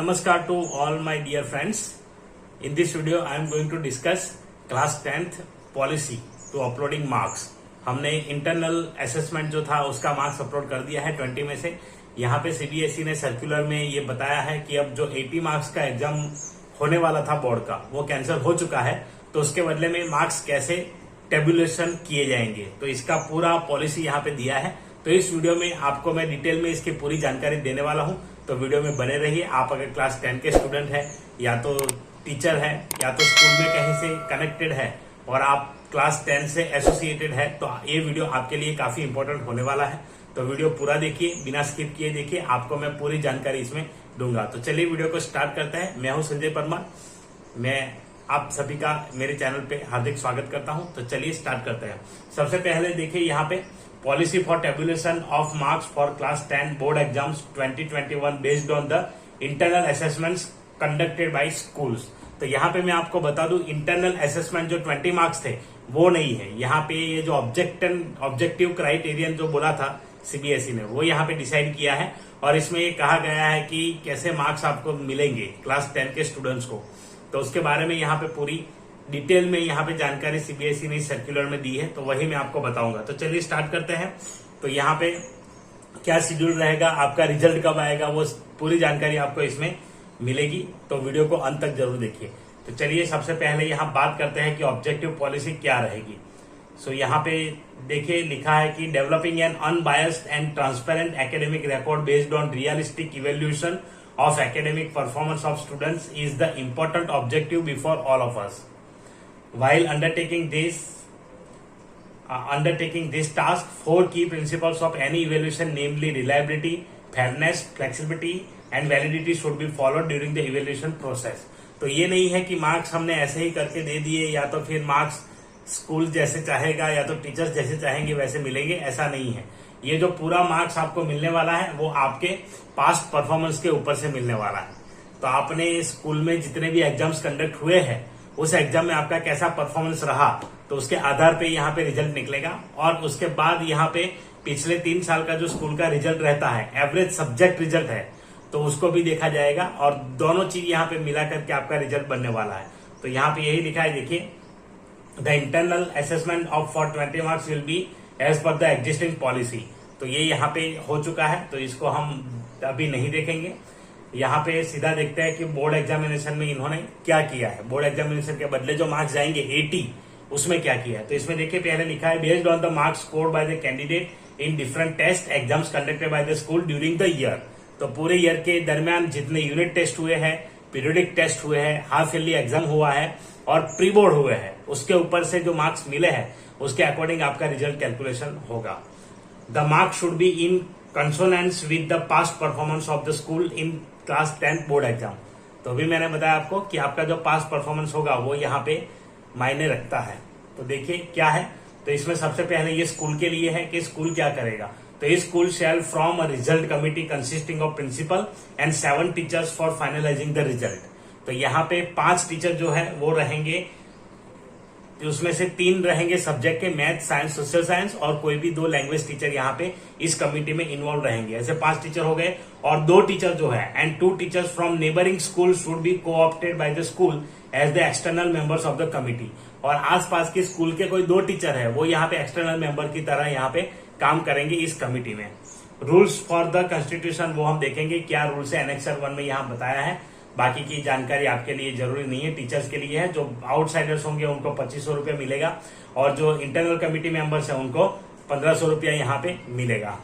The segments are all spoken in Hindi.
Namaskar to all my dear friends. In this video, I am going to discuss class 10th policy to uploading marks. हमने इंटरनल असेसमेंट जो था उसका मार्क्स अपलोड कर दिया है 20 में से। यहाँ पे सीबीएसई ने सर्कुलर में ये बताया है कि अब जो 80 मार्क्स का एग्जाम होने वाला था बोर्ड का वो कैंसिल हो चुका है, तो उसके बदले में मार्क्स कैसे टेबुलेशन किए जाएंगे, तो इसका पूरा पॉलिसी यहाँ पे दिया है। तो इस वीडियो में आपको मैं डिटेल में इसकी पूरी जानकारी देने वाला हूँ, तो वीडियो में बने रहिए। आप अगर क्लास 10 के स्टूडेंट है या तो टीचर है या तो स्कूल में कहीं से कनेक्टेड है और आप क्लास 10 से एसोसिएटेड है, तो ये वीडियो आपके लिए काफी इंपॉर्टेंट होने वाला है। तो वीडियो पूरा देखिए, बिना स्किप किए देखिए, आपको मैं पूरी जानकारी इसमें दूंगा। तो चलिए वीडियो को स्टार्ट करते हैं। मैं हूं संजय परमार, मैं आप सभी का मेरे चैनल पे हार्दिक स्वागत करता हूं। तो चलिए स्टार्ट करते हैं। सबसे पहले देखिए यहाँ पे policy for tabulation of marks for class 10 board exams 2021 based on the internal assessments conducted by schools. तो यहाँ पे मैं आपको बता दूं, इंटरनल असेसमेंट जो 20 मार्क्स थे वो नहीं है। यहाँ पे ये जो ऑब्जेक्टिव क्राइटेरियन जो बोला था सीबीएसई ने, वो यहाँ पे डिसाइड किया है और इसमें ये कहा गया है कि कैसे मार्क्स आपको मिलेंगे क्लास 10 के स्टूडेंट्स को। तो उसके बारे में यहाँ पे पूरी डिटेल में यहाँ पे जानकारी सीबीएसई ने सर्कुलर में दी है, तो वही मैं आपको बताऊंगा। तो चलिए स्टार्ट करते हैं। तो यहाँ पे क्या शेड्यूल रहेगा, आपका रिजल्ट कब आएगा, वो पूरी जानकारी आपको इसमें मिलेगी। तो वीडियो को अंत तक जरूर देखिए। तो चलिए सबसे पहले यहाँ बात करते हैं कि ऑब्जेक्टिव पॉलिसी क्या रहेगी। सो यहाँ पे देखिए लिखा है कि developing N unbiased and transparent academic record based on realistic evaluation of academic performance of students is the important objective before all of us. While undertaking this task, 4 key principles of any evaluation, namely reliability, fairness, flexibility and validity should be followed during the evaluation process. तो ये नहीं है कि मार्क्स हमने ऐसे ही करके दे दिए या तो फिर मार्क्स स्कूल जैसे चाहेगा या तो टीचर्स जैसे चाहेंगे वैसे मिलेंगे, ऐसा नहीं है। ये जो पूरा मार्क्स आपको मिलने वाला है वो आपके पास्ट परफॉर्मेंस के ऊपर से मिलने वाला है। तो आपने स्कूल में जितने भी एग्जाम्स कंडक्ट हुए हैं उस एग्जाम में आपका कैसा परफॉर्मेंस रहा, तो उसके आधार पे यहाँ पे रिजल्ट निकलेगा। और उसके बाद यहाँ पे पिछले 3 साल का जो स्कूल का रिजल्ट रहता है, एवरेज सब्जेक्ट रिजल्ट है, तो उसको भी देखा जाएगा और दोनों चीज यहाँ पे मिला करके आपका रिजल्ट बनने वाला है। तो यहाँ पे यही लिखा है, देखिए, the internal assessment of for 20 marks will be as per the existing policy. तो ये यहाँ पे हो चुका है, तो इसको हम अभी नहीं देखेंगे। यहाँ पे सीधा देखते हैं कि बोर्ड एग्जामिनेशन में इन्होंने क्या किया है। बोर्ड एग्जामिनेशन के बदले जो मार्क्स जाएंगे 80, उसमें क्या किया है। तो इसमें देखिए पहले लिखा है based on the marks scored by the candidate in different test exams conducted by the school during the year. तो पूरे ईयर के दरमियान जितने यूनिट टेस्ट हुए हैं, पीरियोडिक टेस्ट हुए हैं, हाफ ईयरली एग्जाम हुआ है और प्री बोर्ड हुए हैं, उसके ऊपर से जो मार्क्स मिले हैं उसके अकॉर्डिंग आपका रिजल्ट कैलकुलेशन होगा। The mark should be in consonance with the past performance of the school in class 10 board exam. तो अभी मैंने बताया आपको कि आपका जो पास्ट परफॉर्मेंस होगा वो यहाँ पे मायने रखता है। तो देखिए क्या है, तो इसमें सबसे पहले ये स्कूल के लिए है कि स्कूल क्या करेगा। तो ये school shall from a result committee consisting of principal and 7 teachers for finalizing the result. तो यहाँ पे 5 टीचर जो है वो रहेंगे, उसमें से 3 रहेंगे सब्जेक्ट के, मैथ, साइंस, सोशल साइंस, और कोई भी 2 लैंग्वेज टीचर यहाँ पे इस कमिटी में इन्वॉल्व रहेंगे। ऐसे 5 टीचर हो गए और 2 टीचर जो है and 2 teachers from neighbouring school should be co-opted by the school as the external members of the committee. और आसपास के स्कूल के कोई 2 टीचर है वो यहाँ पे एक्सटर्नल मेंबर की तरह यहाँ पे काम करेंगे इस कमिटी में। रूल्स फॉर द कॉन्स्टिट्यूशन वो हम देखेंगे क्या रूल्स है, एनेक्सर 1 में यहाँ बताया है। बाकी की जानकारी आपके लिए जरूरी नहीं है, टीचर्स के लिए है। जो आउटसाइडर्स होंगे उनको 2500 रुपया मिलेगा और जो इंटरनल कमिटी मेंबर्स है उनको 1500 रुपया यहाँ पे मिलेगा।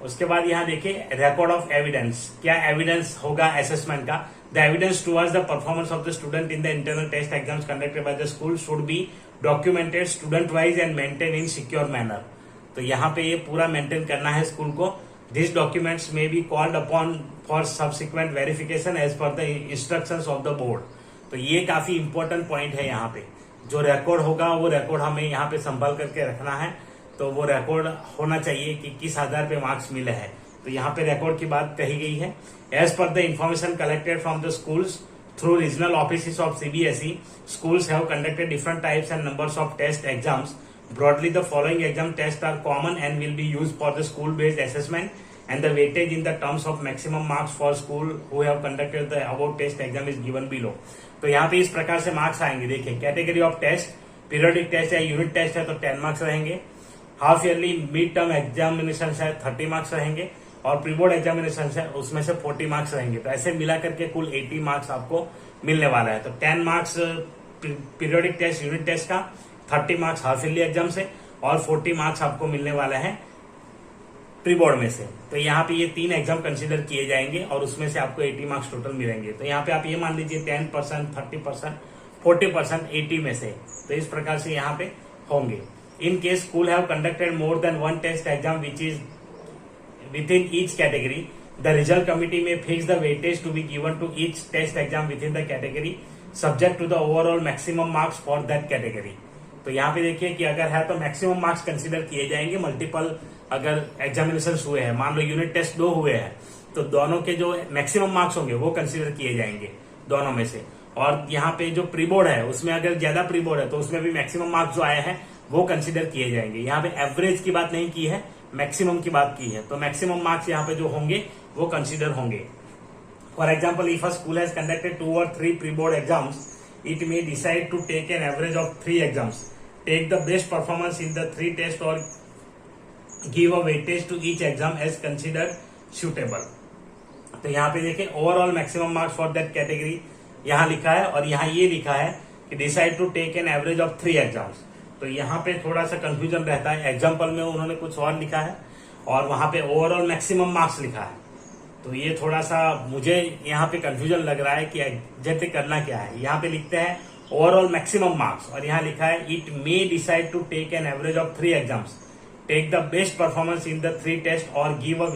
उसके बाद यहाँ देखिए रिकॉर्ड ऑफ एविडेंस, क्या एविडेंस होगा असेसमेंट का। The evidence towards the performance of the student in the internal test exams conducted by the school should be documented student wise and maintain in secure manner. तो यहाँ पे ये पूरा मेंटेन करना है स्कूल को। These documents may be called upon for subsequent verification as per the instructions of the board. तो ये काफी इंपॉर्टेंट पॉइंट है यहाँ पे। जो रिकॉर्ड होगा वो रिकॉर्ड हमें यहाँ पे संभाल करके रखना है। तो वो रिकॉर्ड होना चाहिए कि किस आधार पे मार्क्स मिले हैं। तो यहाँ पे रिकॉर्ड की बात कही गई है। As per the information collected from the schools through regional offices of CBSE, schools have conducted different types and numbers of test exams. Broadly, the following exam tests are common and will be used for the school-based assessment and the weightage in the terms of maximum marks for school who have conducted the above test exam is given below। तो यहाँ पे इस प्रकार से मार्क्स आएंगे। देखिए, category of test, periodic test या यूनिट टेस्ट है तो 10 मार्क्स रहेंगे, half yearly mid term examination है 30 मार्क्स रहेंगे, और प्री बोर्ड एग्जामिनेशन है उसमें से 40 मार्क्स रहेंगे। तो ऐसे मिला करके कुल 80 मार्क्स आपको मिलने वाला है। तो 10 marks periodic test unit test का, 30 मार्क्स हाफ ईयरली एग्जाम से, और 40 मार्क्स आपको मिलने वाला है प्री बोर्ड में से। तो यहाँ पे ये 3 एग्जाम कंसीडर किए जाएंगे और उसमें से आपको 80 मार्क्स टोटल मिलेंगे। तो यहाँ पे आप ये मान लीजिए 10%, 30%, 40%, 80 में से। तो इस प्रकार से यहाँ पे होंगे। In case school have conducted more than 1 test exam which is within each category, the result committee may fix the weightage to be given to each test exam within the category subject to the overall maximum marks for that category। तो यहाँ पे देखिए कि अगर है तो मैक्सिमम मार्क्स कंसीडर किए जाएंगे। मल्टीपल अगर एग्जामिनेशन हुए हैं, मान लो यूनिट टेस्ट 2 हुए हैं, तो दोनों के जो मैक्सिमम मार्क्स होंगे वो कंसीडर किए जाएंगे दोनों में से। और यहाँ पे जो प्री बोर्ड है उसमें अगर ज्यादा प्री बोर्ड है तो उसमें भी मैक्सिमम मार्क्स जो आए हैं वो कंसीडर किए जाएंगे। यहाँ पे एवरेज की बात नहीं की है, मैक्सिमम की बात की है। तो मैक्सिमम मार्क्स यहाँ पे जो होंगे वो कंसीडर होंगे। For example, if a school has conducted 2 or 3 pre board exams, it may decide to take an average of 3 exams, take the best performance in the 3 test or give a weightage to each exam as considered suitable. तो यहाँ पे देखिए overall maximum marks for that category यहाँ लिखा है, और यहाँ ये लिखा है कि decide to take an average of 3 exams. तो यहाँ पे थोड़ा सा कंफ्यूजन रहता है। एग्जाम्पल में उन्होंने कुछ और लिखा है और वहां पे ओवरऑल मैक्सिमम मार्क्स लिखा है। तो ये थोड़ा सा मुझे यहाँ पे कंफ्यूजन लग रहा है कि एग्जैक्ट करना क्या है। यहाँ पे लिखते हैं ओवरऑल मैक्सिमम मार्क्स और यहाँ लिखा है it may decide to take an average of 3 exams, take the best performance in the 3 test or give a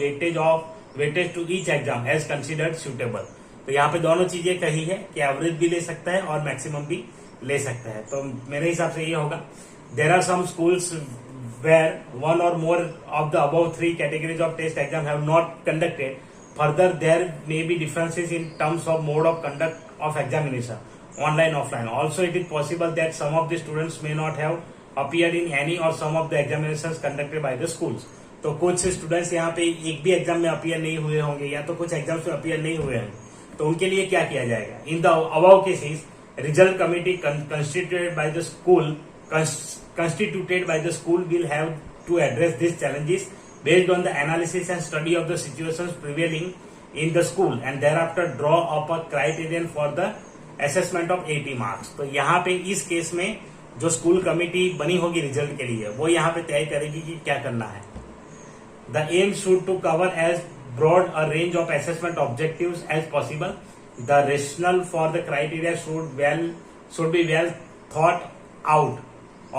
weightage to each exam as considered suitable. तो यहाँ पे दोनों चीजें कही है कि एवरेज भी ले सकता है और मैक्सिमम भी ले सकता है। तो मेरे हिसाब से ये होगा। There are some schools where 1 or more of the above 3 categories of test exam have not conducted. Further, there may be differences in terms of mode of conduct of examination, online, offline. Also, it is possible that some of the students may not have appeared in any or some of the examinations conducted by the schools. तो कुछ स्टूडेंट्स यहाँ पे एक भी एग्जाम में अपियर नहीं हुए होंगे या तो कुछ एग्जाम्स में अपियर नहीं हुए हैं, तो उनके लिए क्या किया जाएगा? In the above cases, result committee constituted by the school will have to address these challenges based on the analysis and study of the situations prevailing in the school and thereafter draw up a criterion for the assessment of 80 marks। तो यहाँ पे इस केस में जो स्कूल कमेटी बनी होगी रिजल्ट के लिए वो यहाँ पे तय करेगी कि क्या करना है। The aim should to cover as broad a range of assessment objectives as possible. The rationale for the criteria should be well thought out,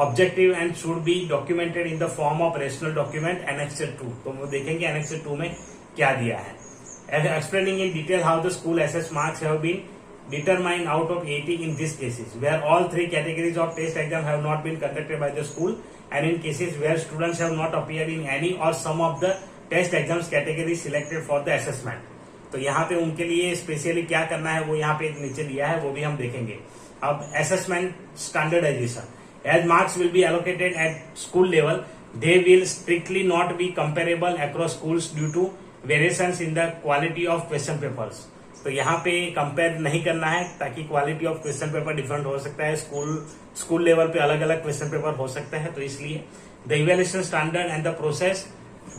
objective and should be documented in the form of rational document annexure 2। तो वो देखेंगे एनेक्सर 2 में क्या दिया है। Explaining in detail how the school assess marks have been determined out of 80 in this cases where all 3 categories of test exam have not been conducted by the school and in cases where students have not appeared in any or some of the test exams category selected for the assessment. तो यहाँ पे उनके लिए स्पेशली क्या करना है वो यहाँ पे नीचे दिया है, वो भी हम देखेंगे। अब assessment standardization, as marks will be allocated at school level, they will strictly not be comparable across schools due to variations in the quality of question papers। तो यहाँ पे कंपेयर नहीं करना है ताकि quality of question paper different हो सकता है, स्कूल लेवल पे अलग अलग क्वेश्चन पेपर हो सकता है। तो इसलिए the evaluation standard and the process,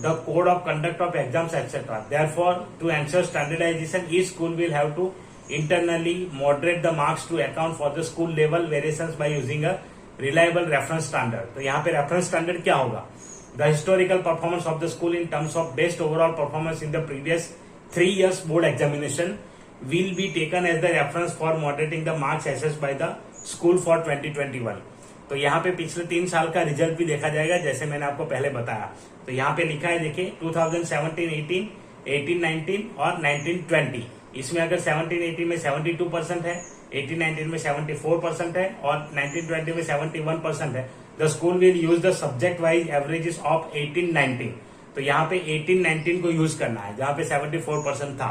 the code of conduct of exams etcetera. Therefore to ensure standardization each school will have to internally moderate the marks to account for the school level variations by using a reliable reference standard। तो यहाँ पे रेफरेंस स्टैंडर्ड क्या होगा? The historical performance of the school in terms of best overall performance in the previous 3 years board examination will be taken as the reference for moderating the marks assessed by the school for 2021। तो यहाँ पे पिछले 3 साल का रिजल्ट भी देखा जाएगा जैसे मैंने आपको पहले बताया। तो यहाँ पे लिखा है देखिए 2017-18, 18-19 और 19-20। इसमें अगर 17-18 में 72% है, 18-19 में 74% है और 19-20 में 71% है, the school will use the subject wise averages of 18-19। तो यहाँ पे 18-19 को यूज करना है जहां पे 74% था।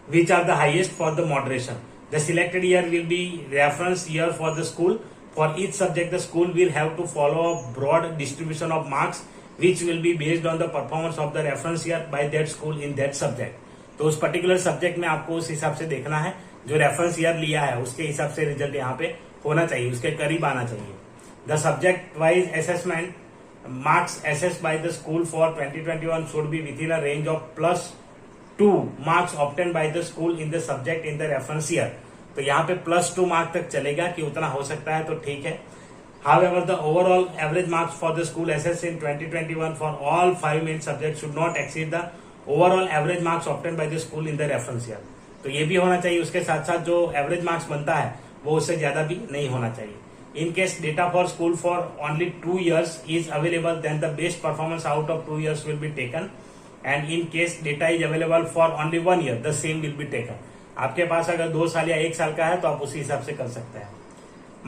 Which are the highest for the moderation, the selected year will be reference year for the school. For each subject the school will have to follow a broad distribution of marks which will be based on the performance of the reference year by that school in that subject. तो उस पर्टिकुलर सब्जेक्ट में आपको उस हिसाब से देखना है, जो रेफरेंस ईयर लिया है उसके हिसाब से रिजल्ट यहाँ पे होना चाहिए, उसके करीब आना चाहिए। The subject wise assessment marks assessed by the school for 2021 should be with in a range of +2 marks obtain bye the school in the subject in the reference year. तो यहाँ पे +2 मार्क तक चलेगा कि उतना हो सकता है तो ठीक है। However, the overall average marks for the school assessed in 2021 for all 5 main subjects should not exceed the overall average marks obtained by the school in the reference year। तो ये भी होना चाहिए, उसके साथ साथ जो एवरेज मार्क्स बनता है वो उससे ज्यादा भी नहीं होना चाहिए। In case data for school for only 2 years is available, then the best performance out of 2 years will be taken, and in case data is available for only 1 year, the same will be taken। आपके पास अगर 2 साल या 1 साल का है तो आप उसी हिसाब से कर सकते हैं।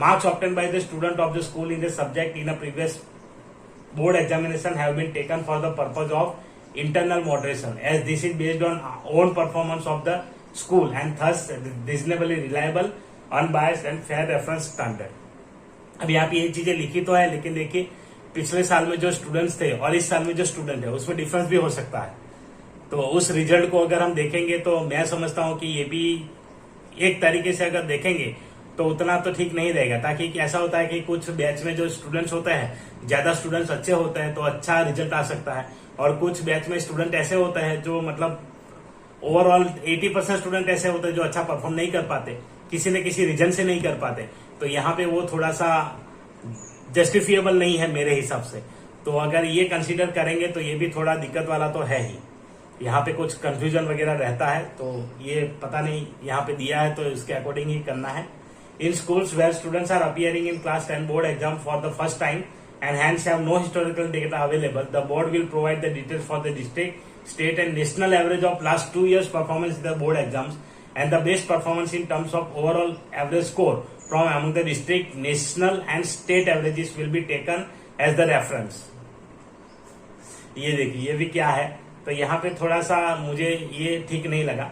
Marks obtained by the student of the school in the subject in a previous board examination have been taken for the purpose of internal moderation, as this is based on own performance of the school and thus reasonably reliable, unbiased and fair reference standard। अब यहाँ पे ये चीजें लिखी तो है, लेकिन देखिए पिछले साल में जो स्टूडेंट्स थे और इस साल में जो स्टूडेंट है उसमें डिफरेंस भी हो सकता है। तो उस रिजल्ट को अगर हम देखेंगे तो मैं समझता हूं कि ये भी एक तरीके से अगर देखेंगे तो उतना तो ठीक नहीं रहेगा, ताकि ऐसा होता है कि कुछ बैच में जो स्टूडेंट्स होते हैं, ज्यादा स्टूडेंट्स अच्छे होते हैं तो अच्छा रिजल्ट आ सकता है, और कुछ बैच में स्टूडेंट ऐसे होते हैं जो मतलब ओवरऑल 80% स्टूडेंट ऐसे होते हैं जो अच्छा परफॉर्म नहीं कर पाते, किसी न किसी रीजन से नहीं कर पाते। तो यहाँ पे वो थोड़ा सा जस्टिफिएबल नहीं है मेरे हिसाब से। तो अगर ये कंसीडर करेंगे तो ये भी थोड़ा दिक्कत वाला तो है ही, यहाँ पे कुछ कंफ्यूजन वगैरह रहता है। तो ये पता नहीं यहाँ पे दिया है तो इसके अकॉर्डिंग ही करना है। In schools where students are appearing in class 10 board exam for the first time and hence have no historical data available, the board will provide the details for the district, state and national average of last 2 years performance in the board exams and the best performance in terms of overall average score from among the district, national and state averages will be taken as the reference। ये देखिए ये भी क्या है, तो यहाँ पे थोड़ा सा मुझे ये ठीक नहीं लगा।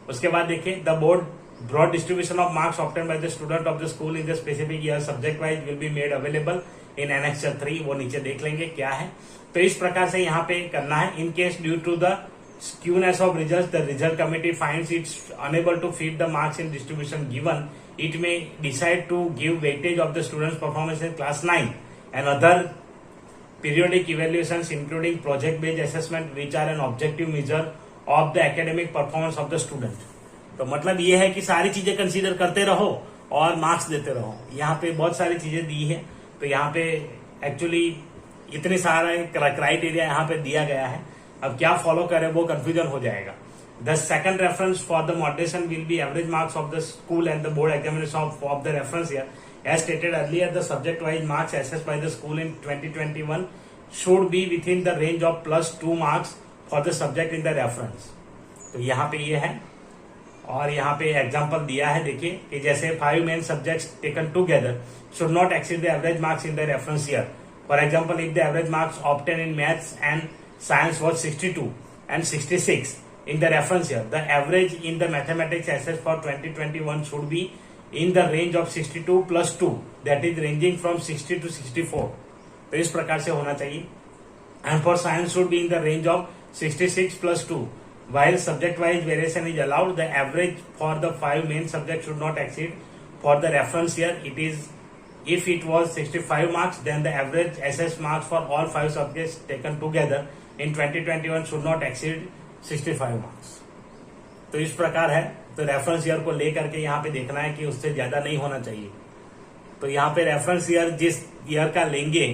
उसके बाद देखिए the board broad distribution of marks obtained by the student of the school in the specific year subject wise will be made available in annexure 3। वो नीचे देख लेंगे क्या है। तो इस प्रकार से यहाँ पे करना है। In case due to the skewness of results the result committee finds it's unable to fit the marks in distribution given, it may decide to give weightage of the student's performance in class 9 and other periodic evaluations including project based assessment which are an objective measure of the academic performance of the student। तो मतलब ये है कि सारी चीजें कंसीडर करते रहो और मार्क्स देते रहो। यहाँ पे बहुत सारी चीजें दी है, तो यहाँ पे एक्चुअली इतने सारे क्राइटेरिया यहाँ पे दिया गया है। अब क्या फॉलो करें वो कंफ्यूजन हो जाएगा। The second reference for the moderation will be average marks of the school and the board examination of the reference year as stated earlier. The subject wise marks assessed by the school in 2021 should be within the range of +2 marks for the subject in the reference. तो यहाँ पे ये है, और यहाँ पे एग्जांपल दिया है देखिए कि जैसे 5 main subjects taken together should not exceed the average marks in the reference year. For example if the average marks obtain in maths and science was 62 and 66 in the reference year, the average in the mathematics assessed for 2021 should be in the range of 62 + 2, that is ranging from 60 to 64। तो इस प्रकार से होना चाहिए। And for science should be in the range of 66 + 2। While subject-wise variation is allowed, the average for the 5 main subjects should not exceed for the reference year. It is, if it was 65 marks, then the average assessed marks for all 5 subjects taken together in 2021 should not exceed 65 marks। तो इस प्रकार है। तो रेफरेंस ईयर को लेकर के यहाँ पे देखना है कि उससे ज्यादा नहीं होना चाहिए। तो यहाँ पे रेफरेंस ईयर जिस ईयर का लेंगे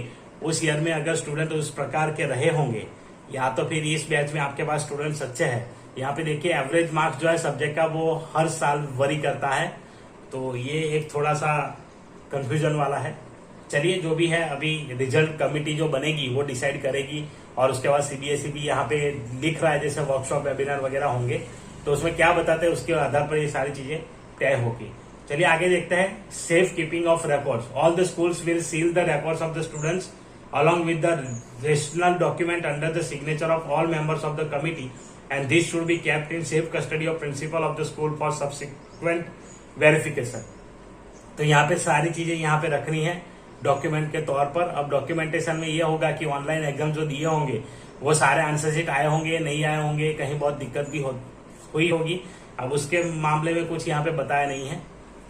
उस ईयर में अगर स्टूडेंट उस प्रकार के रहे होंगे, या तो फिर इस बैच में आपके पास स्टूडेंट्स अच्छे हैं। यहाँ पे देखिए एवरेज मार्क्स जो है सब्जेक्ट का वो हर साल वरी करता है, तो ये एक थोड़ा सा कंफ्यूजन वाला है। चलिए जो भी है, अभी रिजल्ट कमेटी जो बनेगी वो डिसाइड करेगी, और उसके बाद सीबीएसई भी यहाँ पे लिख रहा है जैसे वर्कशॉप वेबिनार वगैरह होंगे, तो उसमें क्या बताते हैं उसके आधार पर ये सारी चीजें तय होगी। चलिए आगे देखते हैं। Safe keeping of records. All the schools will seal the records of the students along with the rational document under the signature of all members of the committee, and this should be kept in safe custody of principal of the school for subsequent verification। तो यहाँ पे सारी चीजें यहाँ पे रखनी है। डॉक्यूमेंट के तौर पर। अब डॉक्यूमेंटेशन में ये होगा कि ऑनलाइन एग्जाम जो दिए होंगे वो सारे आंसर शीट आए होंगे, नहीं आए होंगे, कहीं बहुत दिक्कत भी हुई होगी। अब उसके मामले में कुछ यहाँ पे बताया नहीं है।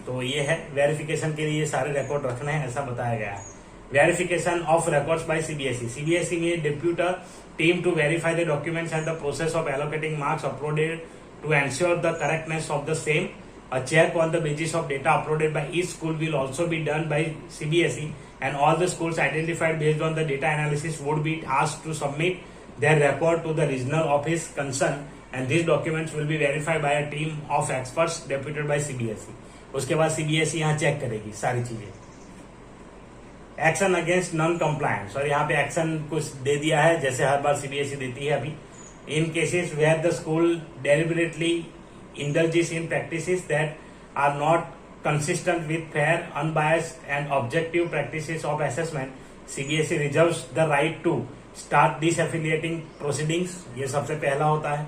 तो ये है वेरिफिकेशन के लिए सारे रिकॉर्ड रखने हैं, ऐसा बताया गया है। Verification of records by CBSE. CBSE में depute a team to verify the documents and the process of allocating marks uploaded to ensure the correctness of the same. A check on the basis of data uploaded by each school will also be done by CBSE, and all the schools identified based on the data analysis would be asked to submit their record to the regional office concerned, and these documents will be verified by a team of experts deputed by CBSE. उसके बाद CBSE यहाँ चेक करेगी सारी चीजें। एक्शन अगेंस्ट नॉन कंप्लायंस, और यहाँ पे एक्शन कुछ दे दिया है जैसे हर बार सीबीएसई देती है अभी। In cases where the school deliberately indulges in practices that are not consistent with fair, unbiased and objective practices of assessment, CBSE reserves the right to start disaffiliating proceedings, ये सबसे पहला होता है।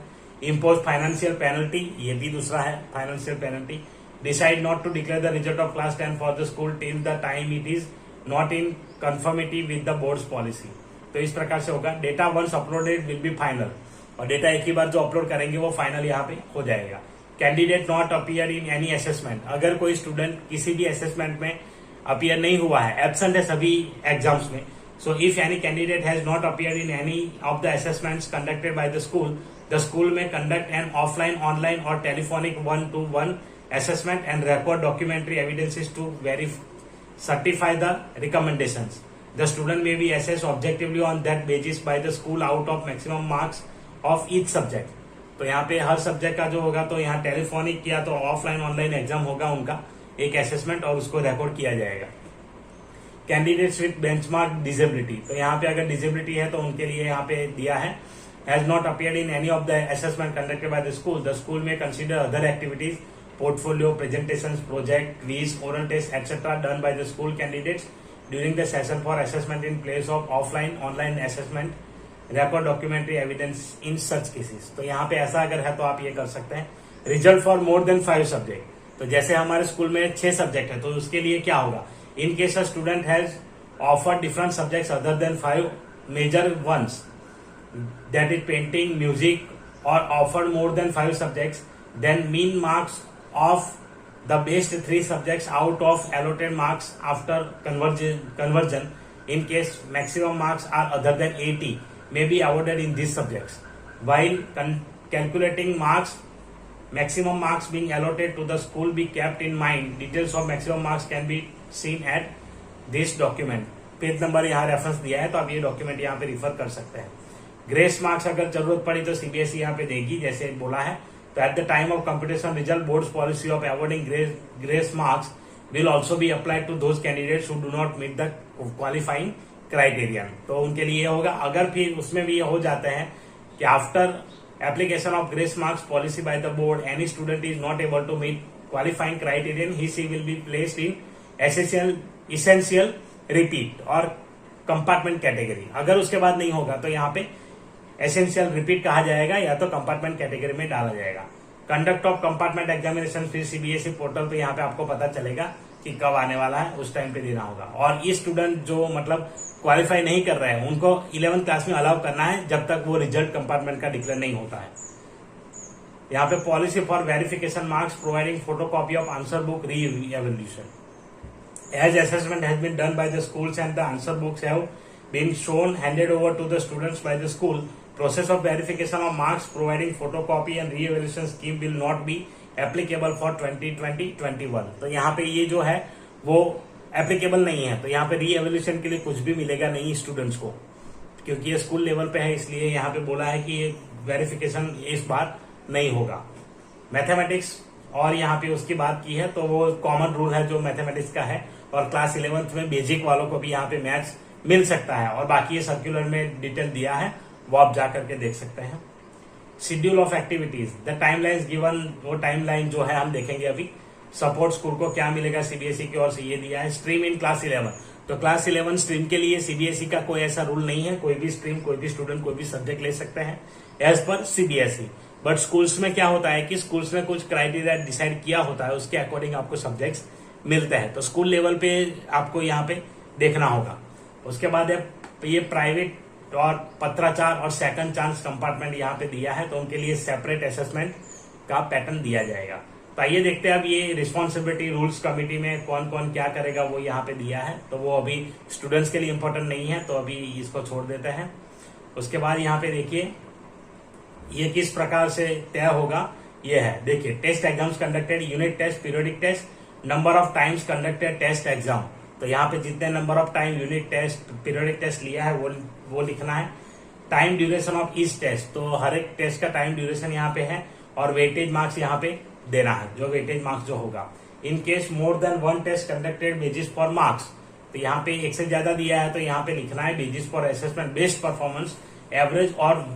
impose financial penalty, ये भी दूसरा है financial penalty। decide not to declare the result of class 10 for the school till the time it is not in conformity with the board's policy। तो इस प्रकार से होगा। Data once uploaded will be final, और डेटा एक ही बार जो अपलोड करेंगे वो फाइनल यहाँ पे हो जाएगा। Candidate not appear in any assessment, अगर कोई स्टूडेंट किसी भी असेसमेंट में अपीयर नहीं हुआ है, एब्सेंट है सभी एग्जाम्स में, so if any candidate has not appear in any of the assessments conducted by the school में कंडक्ट एन ऑफलाइन, ऑनलाइन और telephonic 1-to-1 assessment and record documentary evidences to certify the recommendations. The student may be assessed objectively on that basis by the school out of maximum marks of each subject. तो यहाँ पे हर सब्जेक्ट का जो होगा तो यहाँ टेलीफोनिक या तो ऑफलाइन ऑनलाइन एग्जाम होगा उनका एक असेसमेंट, और उसको रिकॉर्ड किया जाएगा। कैंडिडेट्स विथ बेंचमार्क डिसेबिलिटी, तो यहाँ पे अगर डिसेबिलिटी है तो उनके लिए यहाँ पे दिया है has not appeared in any of the assessment conducted by the school में consider other activities, portfolio, presentations, project, quiz, oral test, etc. done by the school candidates during the session for assessment in place of offline, online assessment, record documentary evidence in such cases। तो यहाँ पे ऐसा अगर है तो आप ये कर सकते हैं। Result for more than 5 subject, तो जैसे हमारे स्कूल में 6 सब्जेक्ट है तो उसके लिए क्या होगा, in case a student has offered different subjects other than 5 major ones, that is painting, music, और offered more than 5 subjects, then mean marks of the best 3 subjects out of allotted marks after conversion in case maximum marks are other than 80 may be awarded in these subjects. While calculating marks, maximum marks being allotted to the school be kept in mind. Details of maximum marks can be seen at this document. Page number यहाँ रेफरेंस दिया है तो आप ये डॉक्यूमेंट यहाँ पे रिफर कर सकते हैं। ग्रेस मार्क्स अगर जरूरत पड़ी तो सीबीएसई यहाँ पे देगी जैसे बोला है। तो at the time of competition result boards policy of awarding grace marks will also be applied to those candidates who do not meet the qualifying criterion. तो उनके लिए होगा, अगर फिर उसमें भी हो जाते हैं कि after application of grace marks policy by the board any student is not able to meet qualifying criterion, he she will be placed in essential repeat और कंपार्टमेंट कैटेगरी। अगर उसके बाद नहीं होगा तो यहाँ पे एसेंशियल रिपीट कहा जाएगा या तो कंपार्टमेंट कैटेगरी में डाला जाएगा। कंडक्ट ऑफ कंपार्टमेंट एग्जामिनेशन फिर सीबीएसई पोर्टल पे यहाँ पे आपको पता चलेगा कि कब आने वाला है, उस टाइम पे देना होगा। और ये स्टूडेंट जो मतलब क्वालिफाई नहीं कर रहे हैं उनको 11th क्लास में अलाउ करना है जब तक वो रिजल्ट कंपार्टमेंट का डिक्लेयर नहीं होता है। यहाँ पे policy for verification marks providing photocopy of answer book री evolution. As assessment has been done by the schools and the answer books have been shown handed over to the students by the school, process of verification of marks providing photocopy and re-evaluation scheme will not be applicable for 2020-21। तो यहाँ पे ये जो है वो एप्लीकेबल नहीं है। तो यहाँ पे री-एवोल्यूशन के लिए कुछ भी मिलेगा नहीं स्टूडेंट्स को, क्योंकि ये स्कूल लेवल पे है, इसलिए यहाँ पे बोला है कि ये वेरिफिकेशन इस बार नहीं होगा। मैथमेटिक्स और यहाँ पे उसकी बात की है तो वो कॉमन रूल है जो मैथमेटिक्स का है, और क्लास 11th में बेसिक वालों को भी यहाँ पे मैथ्स मिल सकता है, और बाकी ये सर्कुलर में डिटेल दिया है वो आप जा करके देख सकते हैं। Schedule of activities, the timelines given, वो टाइमलाइन जो है हम देखेंगे अभी। सपोर्ट स्कूल को क्या मिलेगा सीबीएसई की ओर से ये दिया है। स्ट्रीम इन क्लास 11, तो क्लास 11 स्ट्रीम के लिए सीबीएसई का कोई ऐसा रूल नहीं है, कोई भी स्ट्रीम कोई भी स्टूडेंट कोई भी सब्जेक्ट ले सकते हैं as per CBSE. But schools में क्या होता है कि स्कूल्स में कुछ क्राइटेरिया डिसाइड किया होता है, उसके अकॉर्डिंग आपको सब्जेक्ट्स मिलते हैं। तो स्कूल लेवल पे आपको यहाँ पे देखना होगा। उसके बाद ये प्राइवेट और पत्राचार और सेकंड चांस कंपार्टमेंट यहाँ पे दिया है, तो उनके लिए सेपरेट असेसमेंट का पैटर्न दिया जाएगा। तो आइए देखते हैं अब ये रिस्पॉन्सिबिलिटी रूल्स कमेटी में कौन कौन क्या करेगा वो यहाँ पे दिया है। तो वो अभी स्टूडेंट्स के लिए इंपॉर्टेंट नहीं है, तो अभी इसको छोड़ देते हैं। उसके बाद यहाँ पे देखिए ये किस प्रकार से तय होगा, ये है देखिए, test exams conducted, unit test, periodic test, number of times conducted test exam. तो यहाँ पे जितने number of time unit test, periodic test लिया है वो लिखना है। Time duration of each test, तो हर एक टेस्ट का टाइम ड्यूरेशन यहाँ पे है, और वेटेज मार्क्स यहाँ पे देना है, जो वेटेज मार्क्स जो होगा। In case more than one test conducted basis for marks, तो यहाँ पे एक से ज्यादा दिया है तो यहाँ पे लिखना है basis for assessment based performance average और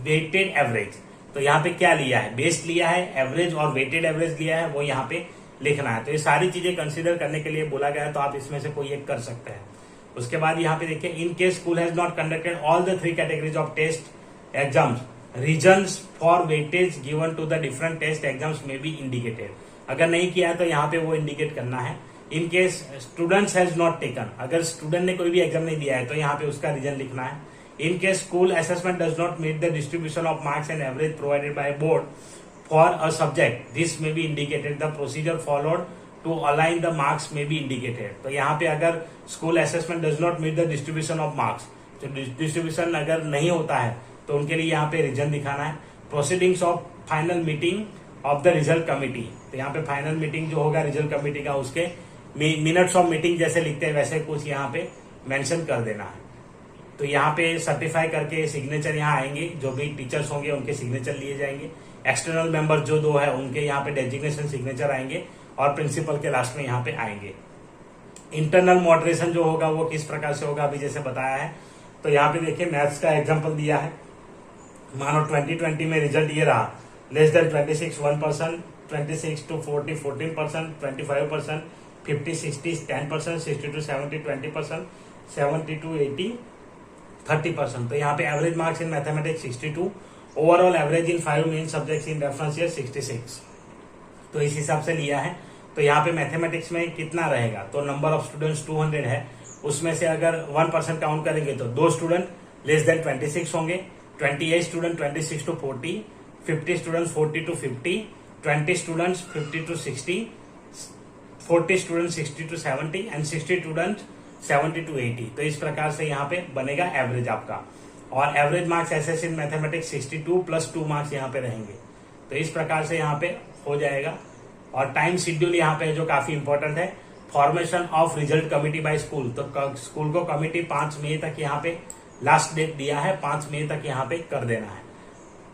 वेटेड एवरेज। तो यहाँ पे क्या लिया है, बेस्ड लिया है, एवरेज और वेटेड एवरेज लिया है, वो यहाँ पे लिखना है। तो ये सारी चीजें कंसीडर करने के लिए बोला गया है, तो आप इसमें से कोई एक कर सकते हैं। उसके बाद यहाँ पे देखिए, in case school has not conducted all the 3 categories of test exams, reasons for weightage given to the different test exams में बी इंडिकेटेड। अगर नहीं किया है तो यहाँ पे वो इंडिकेट करना है। In case students has not taken, अगर स्टूडेंट ने कोई भी एग्जाम नहीं दिया है तो यहाँ पे उसका रीजन लिखना है। In case school assessment does not meet the distribution of marks and average provided by board for a subject, this may be indicated, the procedure followed to align the marks may be indicated. तो यहाँ पे अगर school assessment does not meet the distribution of marks, तो डिस्ट्रीब्यूशन अगर नहीं होता है तो उनके लिए यहाँ पे रीजन दिखाना है। Proceedings of final meeting of the result committee, तो यहाँ पे फाइनल मीटिंग जो होगा रिजल्ट कमिटी का, उसके मिनट्स ऑफ मीटिंग जैसे लिखते हैं वैसे कुछ यहाँ पे मेंशन कर देना है। तो यहाँ पे सर्टिफाई करके सिग्नेचर यहाँ आएंगे, जो भी टीचर्स होंगे उनके सिग्नेचर लिए जाएंगे। एक्सटर्नल मेंबर जो 2 है उनके यहाँ पे डेजिग्नेशन सिग्नेचर आएंगे, और प्रिंसिपल के लास्ट में यहाँ पे आएंगे। इंटरनल मॉडरेशन जो होगा वो किस प्रकार से होगा, अभी जैसे बताया है। तो यहाँ पे देखिए मैथ्स का एग्जाम्पल दिया है, मानो 2020 में रिजल्ट ये रहा, less than 26 1%, 26 to 40 14%, 25%, 50 60 10%, 60 to 70 20%, 70 to 80 30%। तो यहाँ पे average marks in mathematics 62, overall average in 5 main subjects in reference year 66। तो इस हिसाब से लिया है। तो यहाँ पे मैथमेटिक्स में कितना रहेगा, तो नंबर ऑफ स्टूडेंट्स 200 है, उसमें से अगर 1% काउंट करेंगे तो 2 स्टूडेंट लेस देन 26 होंगे, 28 student 26 to 40, 50 students 40 to 50, 20 students 50 to 60, 40 student 60 to 70 and 60 student 70 to 80। तो इस प्रकार से यहाँ पे बनेगा एवरेज आपका। और average marks SS in mathematics 62 plus 2 marks यहाँ पे रहेंगे। तो इस प्रकार से यहाँ पे हो जाएगा। और टाइम शेड्यूल यहाँ पे जो काफी इंपॉर्टेंट है, formation of result committee by school, तो स्कूल को कमिटी 5 मई तक यहाँ पे लास्ट डेट दिया है, 5 मई तक यहाँ पे कर देना है।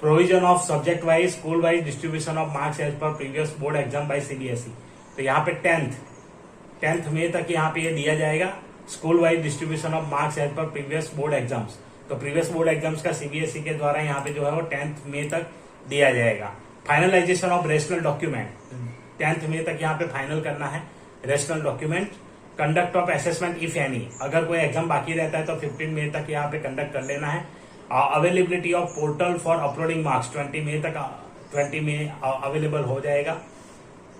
Provision of subject wise school wise distribution of marks as per previous board exam by CBSE. तो यहाँ पे 10th मई तक यहाँ पे ये दिया जाएगा, school wise distribution of marks as per previous board exams. तो प्रीवियस बोर्ड एग्जाम्स का सीबीएसई के द्वारा यहाँ पे जो है वो 10th मई तक दिया जाएगा। Finalization of rational document 10th मई तक यहाँ पे फाइनल करना है rational document. Conduct of assessment if any, अगर कोई एग्जाम बाकी रहता है तो 15 मई तक यहाँ पे कंडक्ट कर लेना है। Availability of portal for uploading marks 20 मई अवेलेबल हो जाएगा।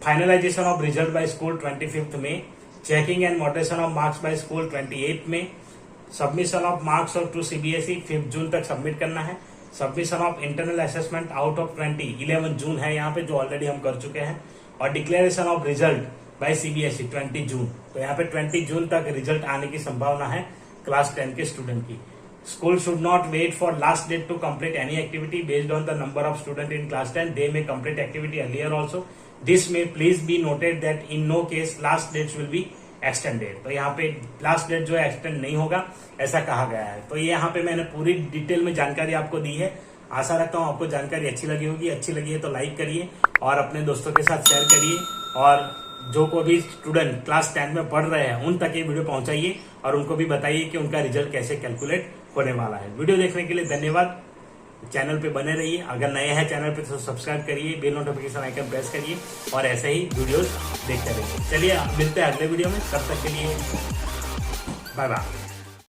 Finalization of result by school 25 मई। Checking and moderation of marks by school 28 मई। Submission of marks to CBSE 5 जून तक सबमिट करना है। Submission of internal assessment out of 11 जून है यहाँ पे, जो ऑलरेडी हम कर चुके हैं। और declaration of result bye CBSE 20 जून। तो यहाँ पे 20 जून तक रिजल्ट आने की संभावना है क्लास 10 के स्टूडेंट की। School should not wait for last date to complete any activity based on the number of student in class 10, they may complete activity earlier also. This may please be noted that in no case last dates will be extended. तो यहाँ पे लास्ट डेट जो है एक्सटेंड नहीं होगा, ऐसा कहा गया है। तो ये यहाँ पे मैंने पूरी डिटेल में जानकारी आपको दी है। आशा रखता हूँ आपको जानकारी अच्छी लगी होगी। अच्छी लगी है तो लाइक करिए और अपने दोस्तों के साथ शेयर करिए, और जो को भी स्टूडेंट क्लास 10 में पढ़ रहे हैं उन तक ये वीडियो पहुंचाइए और उनको भी बताइए कि उनका रिजल्ट कैसे कैलकुलेट होने वाला है। वीडियो देखने के लिए धन्यवाद। चैनल पे बने रहिए, अगर नए हैं चैनल पे तो सब्सक्राइब करिए, बेल नोटिफिकेशन आइकन प्रेस करिए और ऐसे ही वीडियोस देखते रहिए। चलिए मिलते हैं अगले वीडियो में, तब तक के लिए बाय बाय।